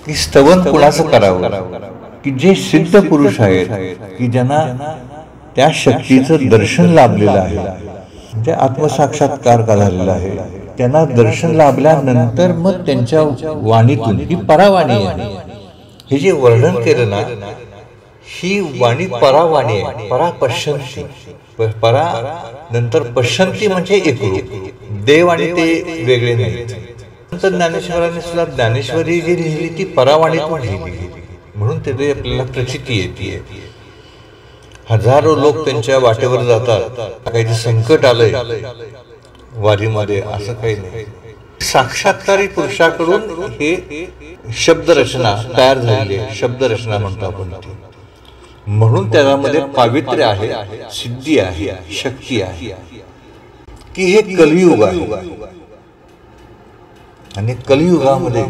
की स्तवन कुणाचं करावं, की जे सिद्ध पुरुष आहेत की ज्यांना त्या शक्तीचं दर्शन लाभलेलं आहे, म्हणजे आत्मसाक्षात्कार झालेला आहे, त्यांना दर्शन लाभल्यानंतर मग त्यांच्या वाणीतून ही परावाणी आहे, हे जे वर्णन केलं ना, ही वाणी परावाणी आहे. परा पश्यंती, परा नंतर पश्यंती म्हणजे एकरूप देव आणि ते वेगळे नाही. नंतर ज्ञानेश्वरांनी सुद्धा ज्ञानेश्वरी जी लिहिली ती परावाणीतून लिहिली, म्हणून ते आपल्याला प्रचिती येते. हजारो लोक त्यांच्या वाटेवर जातात, काही संकट आलंय वारीमध्ये असं काही नाही. साक्षात्कारी पुरुषाकडून हे शब्दरचना तयार झालेली आहे, शब्दरचना म्हणतो आपण. म्हणून त्यामध्ये पावित्र्य आहे, सिद्धी आहे, शक्ती आहे, की हे कलियुग आहे. आणि कलियुगामध्ये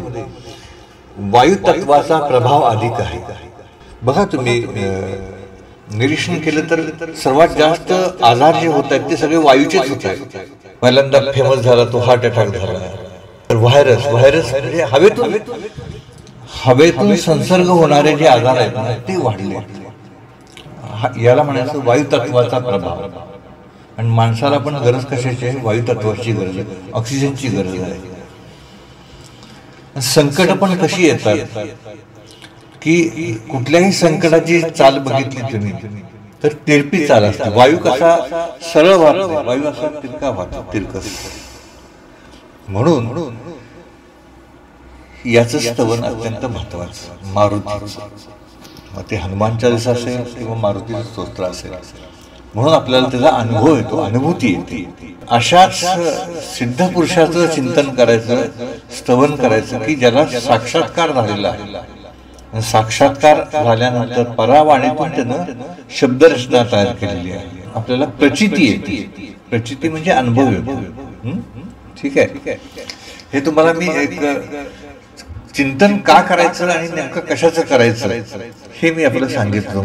वायुतत्वाचा प्रभाव अधिक आहे. बघा तुम्ही निरीक्षण केलं तर सर्वात जास्त आजार जे होत आहेत ते सगळे वायूचेच होत आहेत. पहिल्यांदा फेमस झाला तो हार्ट अटॅक झाला, तर व्हायरस म्हणजे हवेतून संसर्ग होणारे जे आजार आहेत ना ते वाढले. याला म्हणायचं वायुतत्वाचा प्रभाव. आणि माणसाला पण गरज कशाची आहे? वायुतत्वाची गरज आहे, ऑक्सिजनची गरज आहे. संकट पण कशी येतात की कुठल्याही संकटाची चाल बघितली तुम्ही तर तिरपी चाल असते. वायू कसा सरळ वाहतो, वायू असा तिरका वाहतो, तिरकस. म्हणून याचं स्तवन अत्यंत महत्वाचं. मारुतीचं, मग ते हनुमान चालीसा असेल किंवा मारुतीचं स्तोत्र असेल, म्हणून आपल्याला त्याचा अनुभव येतो, अनुभूती येते. अशाच सिद्ध पुरुषाचं चिंतन करायचं, स्तवन करायचं की ज्याला साक्षात्कार झालेला आहे. साक्षात्कार झाल्यानंतर परावाणीतून त्यानं शब्दरचना तयार केलेली आहे. आपल्याला प्रचिती येते. प्रचिती म्हणजे अनुभव येतो. ठीक आहे. हे तुम्हाला मी एक चिंतन का करायचं आणि नेमकं कशाचं करायचं हे मी आपल्याला सांगितलं.